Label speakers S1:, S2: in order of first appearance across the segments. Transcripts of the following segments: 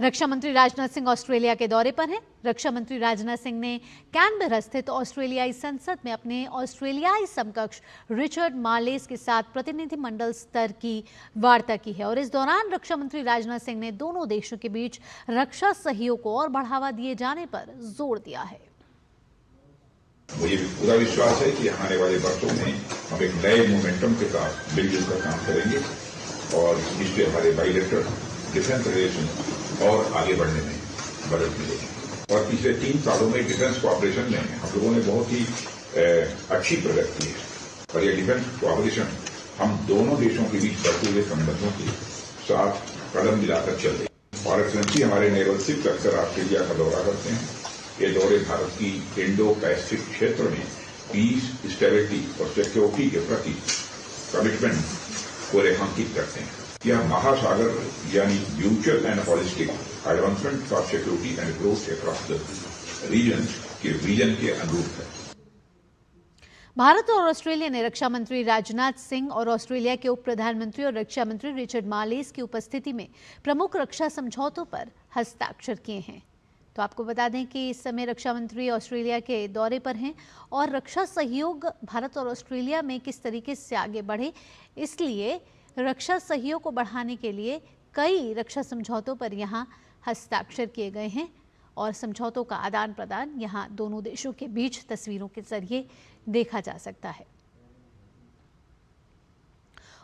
S1: रक्षा मंत्री राजनाथ सिंह ऑस्ट्रेलिया के दौरे पर हैं। रक्षा मंत्री राजनाथ सिंह ने कैनबरा स्थित ऑस्ट्रेलियाई संसद में अपने ऑस्ट्रेलियाई समकक्ष रिचर्ड मार्लेस के साथ प्रतिनिधिमंडल स्तर की वार्ता की है और इस दौरान रक्षा मंत्री राजनाथ सिंह ने दोनों देशों के बीच रक्षा सहयोग को और बढ़ावा दिए जाने पर जोर दिया है।
S2: मुझे पूरा विश्वास है कि आने वाले वर्षों में हम एक नए मोमेंटम के साथ मिलजुल कर काम करेंगे और इससे हमारे बायलैटरल डिफेंस रिलेशन और आगे बढ़ने में मदद मिलेगी। और पिछले 3 सालों में डिफेंस कोऑपरेशन में हम लोगों ने बहुत ही अच्छी प्रगति की है और ये डिफेंस कोऑपरेशन हम दोनों देशों के बीच बढ़ते हुए संबंधों के साथ कदम मिलाकर चल रही है। और एक्सेलेंसी हमारे नेवल शिप्स अक्सर ऑस्ट्रेलिया का दौरा करते हैं। ये दौरे भारत की इंडो पैसिफिक क्षेत्र में पीस, स्टेबिलिटी और सिक्योरिटी के प्रति कमिटमेंट को रेखांकित करते हैं। यह महासागर यानी mutual and holistic advancement for security and growth across the region के विजन के अनुरूप है।
S1: भारत और ऑस्ट्रेलिया ने रक्षा मंत्री राजनाथ सिंह और ऑस्ट्रेलिया के उप प्रधानमंत्री और रक्षा मंत्री रिचर्ड मार्लेस की उपस्थिति में प्रमुख रक्षा समझौतों पर हस्ताक्षर किए हैं। तो आपको बता दें कि इस समय रक्षा मंत्री ऑस्ट्रेलिया के दौरे पर हैं और रक्षा सहयोग भारत और ऑस्ट्रेलिया में किस तरीके से आगे बढ़े, इसलिए रक्षा सहयोग को बढ़ाने के लिए कई रक्षा समझौतों पर यहाँ हस्ताक्षर किए गए हैं और समझौतों का आदान प्रदान यहाँ दोनों देशों के बीच तस्वीरों के जरिए देखा जा सकता है।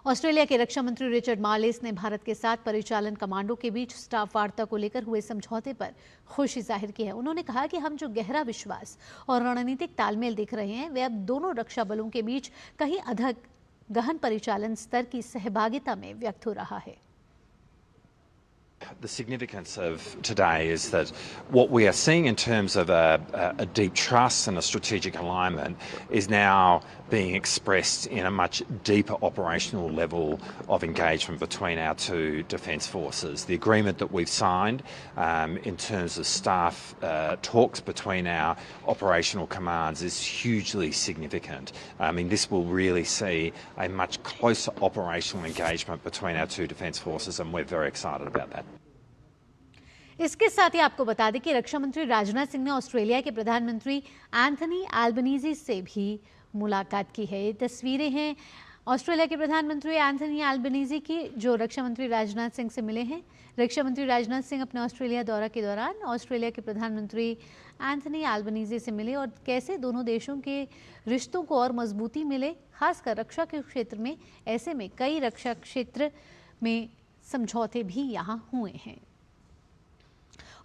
S1: ऑस्ट्रेलिया के रक्षा मंत्री रिचर्ड मार्लेस ने भारत के साथ परिचालन कमांडो के बीच स्टाफ वार्ता को लेकर हुए समझौते पर खुशी जाहिर की है। उन्होंने कहा कि हम जो गहरा विश्वास और रणनीतिक तालमेल देख रहे हैं वे अब दोनों रक्षा बलों के बीच कहीं अधिक गहन परिचालन स्तर की सहभागिता में व्यक्त हो रहा है।
S3: The significance of today is that what we are seeing in terms of a deep trust and a strategic alignment is now being expressed in a much deeper operational level of engagement between our two defence forces. The agreement that we've signed in terms of staff talks between our operational commands is hugely significant. I mean, this will really see a much closer operational engagement between our two defence forces, and we're very excited about that.
S1: इसके साथ ही आपको बता दें कि रक्षा मंत्री राजनाथ सिंह ने Australia के प्रधानमंत्री एंथनी एल्बनीज़ी से भी मुलाकात की है। ये तस्वीरें हैं ऑस्ट्रेलिया के प्रधानमंत्री एंथनी एल्बनीज़ी की, जो रक्षा मंत्री राजनाथ सिंह से मिले हैं। रक्षा मंत्री राजनाथ सिंह अपने ऑस्ट्रेलिया दौरा के दौरान ऑस्ट्रेलिया के प्रधानमंत्री एंथनी एल्बनीज़ी से मिले और कैसे दोनों देशों के रिश्तों को और मजबूती मिले, खासकर रक्षा के क्षेत्र में। ऐसे में कई रक्षा क्षेत्र में समझौते भी यहाँ हुए हैं।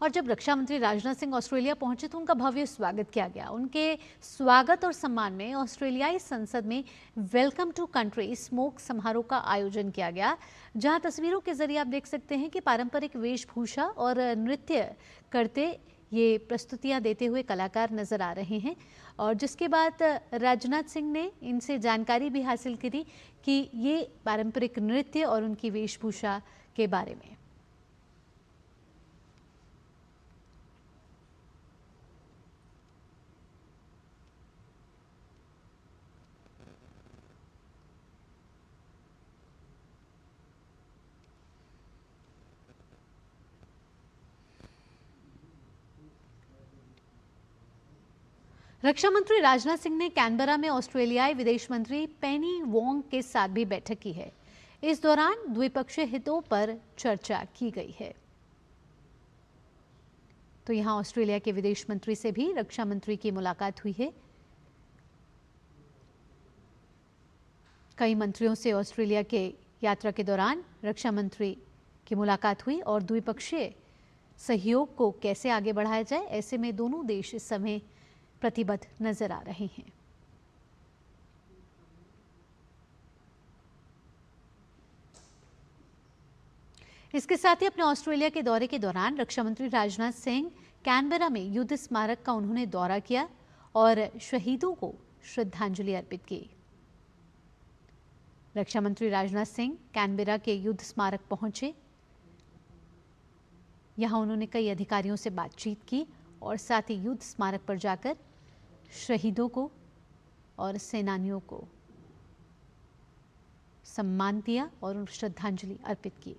S1: और जब रक्षा मंत्री राजनाथ सिंह ऑस्ट्रेलिया पहुंचे तो उनका भव्य स्वागत किया गया। उनके स्वागत और सम्मान में ऑस्ट्रेलियाई संसद में वेलकम टू कंट्री स्मोक समारोह का आयोजन किया गया, जहां तस्वीरों के जरिए आप देख सकते हैं कि पारंपरिक वेशभूषा और नृत्य करते ये प्रस्तुतियां देते हुए कलाकार नजर आ रहे हैं। और जिसके बाद राजनाथ सिंह ने इनसे जानकारी भी हासिल की थी कि ये पारंपरिक नृत्य और उनकी वेशभूषा के बारे में। रक्षा मंत्री राजनाथ सिंह ने कैनबरा में ऑस्ट्रेलियाई विदेश मंत्री पेनी वोंग के साथ भी बैठक की है। इस दौरान द्विपक्षीय हितों पर चर्चा की गई है। तो यहां ऑस्ट्रेलिया के विदेश मंत्री से भी रक्षा मंत्री की मुलाकात हुई है। कई मंत्रियों से ऑस्ट्रेलिया के यात्रा के दौरान रक्षा मंत्री की मुलाकात हुई और द्विपक्षीय सहयोग को कैसे आगे बढ़ाया जाए, ऐसे में दोनों देश इस समय प्रतिबद्ध नजर आ रहे हैं। इसके साथ ही अपने ऑस्ट्रेलिया के दौरे के दौरान रक्षा मंत्री राजनाथ सिंह कैनबरा में युद्ध स्मारक का उन्होंने दौरा किया और शहीदों को श्रद्धांजलि अर्पित की। रक्षा मंत्री राजनाथ सिंह कैनबरा के युद्ध स्मारक पहुंचे। यहां उन्होंने कई अधिकारियों से बातचीत की और साथ ही युद्ध स्मारक पर जाकर शहीदों को और सेनानियों को सम्मान दिया और श्रद्धांजलि अर्पित की।